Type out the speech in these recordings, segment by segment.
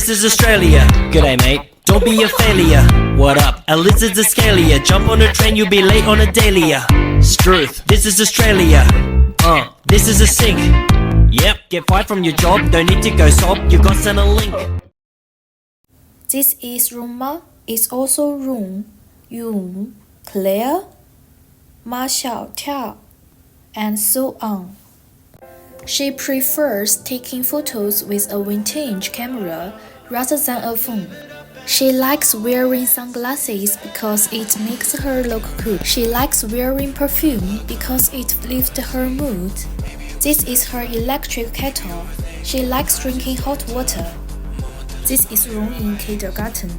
This is Australia. G'day, mate. Don't be a failure. What up? A lizard's a scalia. Jump on a train, you'll be late on a dahlia. Struth. This is Australia. This is a sink. Yep, get fired from your job. Don't need to go sob. You got sent a link. This is Roma. It's also Rong, Yun, Claire, Ma Xiao Tiao, and so on. She prefers taking photos with a vintage camera rather than a phone. She likes wearing sunglasses because it makes her look cool. She likes wearing perfume because it lifts her mood. This is her electric kettle. She likes drinking hot water. This is Rong in kindergarten.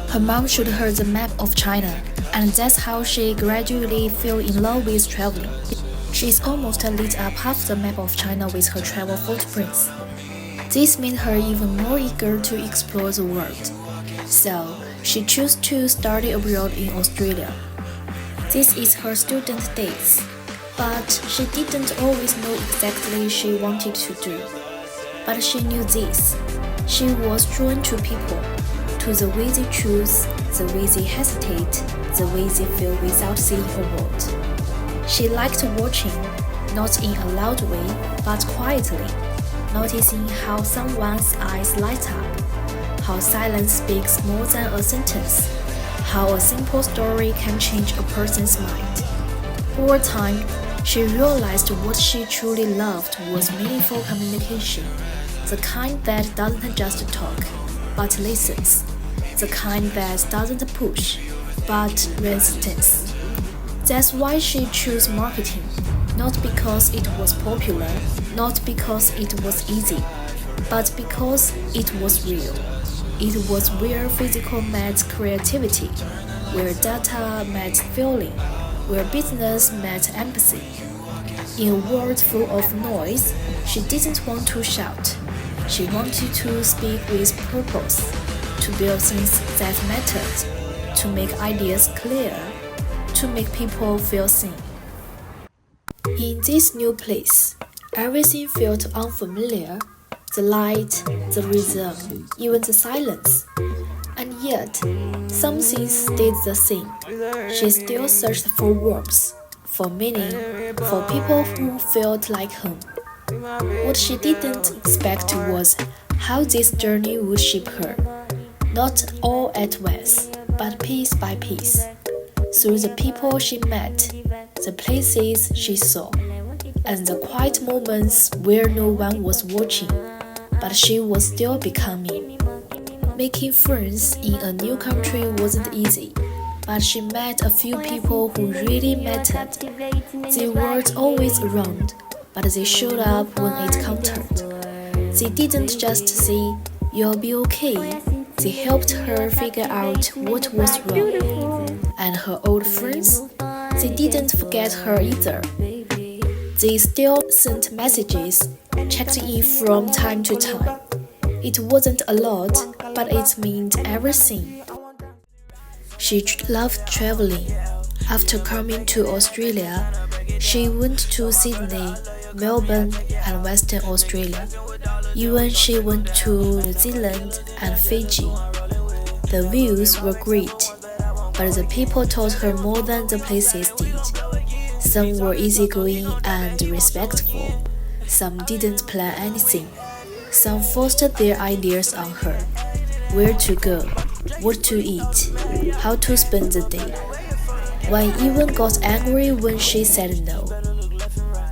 Her mom showed her the map of China, and that's how she gradually fell in love with traveling. She's almost lit up half the map of China with her travel footprints. This made her even more eager to explore the world. So, she chose to study abroad in Australia. This is her student days, but she didn't always know exactly what she wanted to do. But she knew this. She was drawn to people, to the way they choose, the way they hesitate, the way they feel without seeing a word. She liked watching, not in a loud way, but quietly, noticing how someone's eyes light up, how silence speaks more than a sentence, how a simple story can change a person's mind. Over time, she realized what she truly loved was meaningful communication, the kind that doesn't just talk, but listens, the kind that doesn't push, but resistance. That's why she chose marketing, not because it was popular, not because it was easy, but because it was real. It was where physical met creativity, where data met feeling, where business met empathy. In a world full of noise, she didn't want to shout. She wanted to speak with purpose, to build things that mattered, to make ideas clear, to make people feel seen. In this new place, everything felt unfamiliar. The light, the rhythm, even the silence. And yet, some things stayed the same. She still searched for warmth, for meaning, for people who felt like home. What she didn't expect was how this journey would shape her. Not all at once, but piece by piece. Through the people she met, the places she saw, and the quiet moments where no one was watching, but she was still becoming. Making friends in a new country wasn't easy, but she met a few people who really mattered. They weren't always around, but they showed up when it counted. They didn't just say, "You'll be okay." They helped her figure out what was wrong. And her old friends, they didn't forget her either. They still sent messages, checked in from time to time. It wasn't a lot, but it meant everything. She loved traveling. After coming to Australia, she went to Sydney, Melbourne, and Western Australia. Even she went to New Zealand and Fiji. The views were great, but the people taught her more than the places did. Some were easygoing and respectful. Some didn't plan anything. Some forced their ideas on her. Where to go, what to eat, how to spend the day. One even got angry when she said no.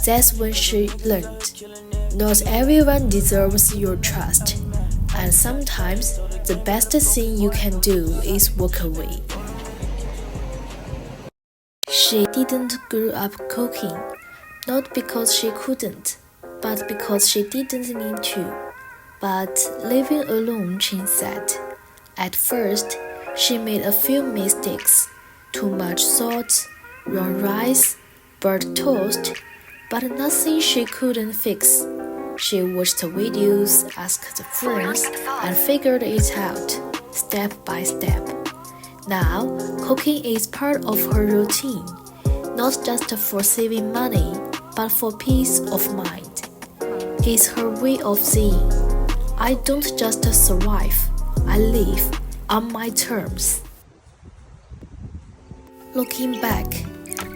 That's when she learned. Not everyone deserves your trust, and sometimes the best thing you can do is walk away. She didn't grow up cooking, not because she couldn't, but because she didn't need to. But living alone changed that. At first, she made a few mistakes. Too much salt, wrong rice, burnt toast, but nothing she couldn't fix. She watched videos, asked friends, and figured it out, step by step. Now, cooking is part of her routine, not just for saving money, but for peace of mind. It's her way of seeing. I don't just survive, I live on my terms. Looking back,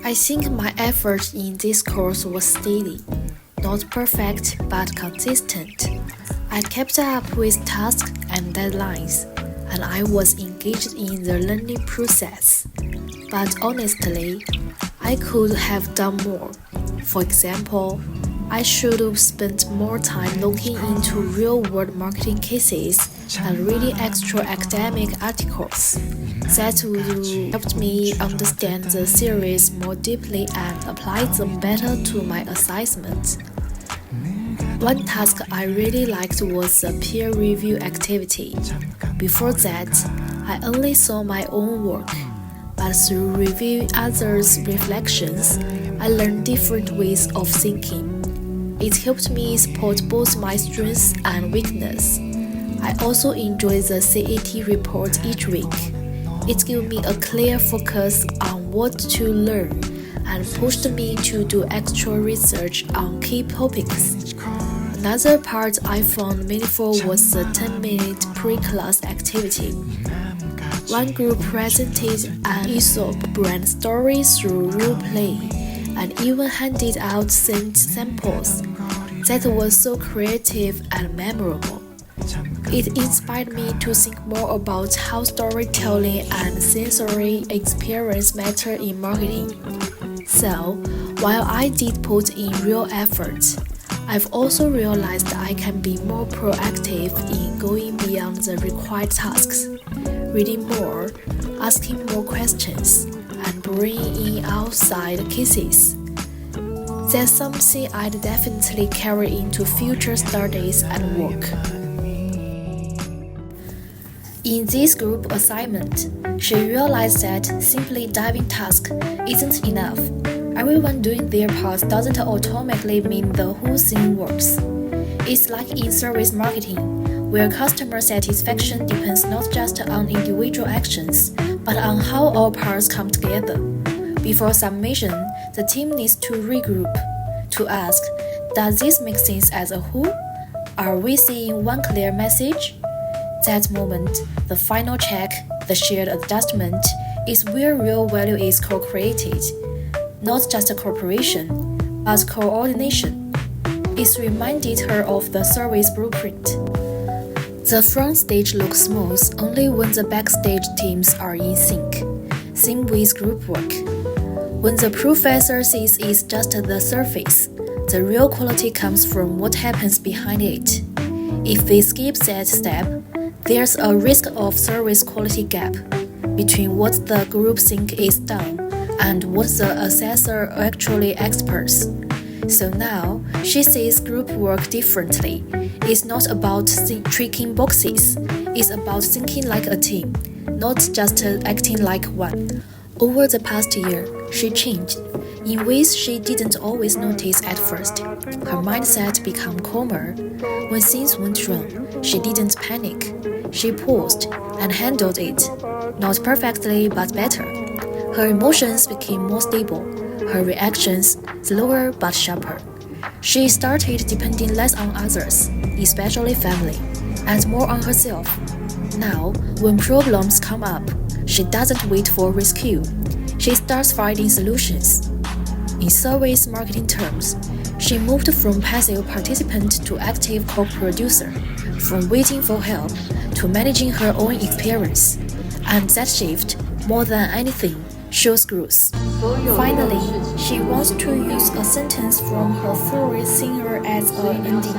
I think my effort in this course was steady, not perfect but consistent. I kept up with tasks and deadlines, and I was engaged in the learning process. But honestly, I could have done more. For example, I should have spent more time looking into real-world marketing cases and reading extra academic articles. That would have helped me understand the series more deeply and apply them better to my assignment. One task I really liked was the peer review activity. Before that, I only saw my own work, but through reviewing others' reflections, I learned different ways of thinking. It helped me spot both my strengths and weakness. I also enjoyed the CAT report each week. It gave me a clear focus on what to learn and pushed me to do extra research on key topics. Another part I found meaningful was the 10-minute pre-class activity. One group presented an Aesop brand story through role play and even handed out scent samples. That was so creative and memorable. It inspired me to think more about how storytelling and sensory experience matter in marketing. So, while I did put in real effort, I've also realized I can be more proactive in going beyond the required tasks, reading more, asking more questions, and bringing in outside cases. That's something I'd definitely carry into future studies and work. In this group assignment, she realized that simply diving tasks isn't enough. Everyone doing their part doesn't automatically mean the whole thing works. It's like in service marketing, where customer satisfaction depends not just on individual actions, but on how all parts come together. Before submission, the team needs to regroup, to ask, does this make sense as a whole? Are we seeing one clear message? That moment, the final check, the shared adjustment, is where real value is co-created. Not just a cooperation, but coordination. It reminded her of the service blueprint. The front stage looks smooth only when the backstage teams are in sync. Same with group work. When the professor sees it's just the surface, the real quality comes from what happens behind it. If we skip that step, there's a risk of service quality gap between what the group think is done and what the assessor actually experts. So now, she sees group work differently. It's not about tricking boxes, it's about thinking like a team, not just acting like one. Over the past year, she changed in ways she didn't always notice at first. Her mindset became calmer. When things went wrong, she didn't panic. She paused and handled it, not perfectly but better. Her emotions became more stable, her reactions slower but sharper. She started depending less on others, especially family, and more on herself. Now, when problems come up, she doesn't wait for rescue. She starts finding solutions. In service marketing terms, she moved from passive participant to active co-producer, from waiting for help to managing her own experience. And that shift, more than anything, shows growth. Finally, she wants to use a sentence from her favorite singer as an ending.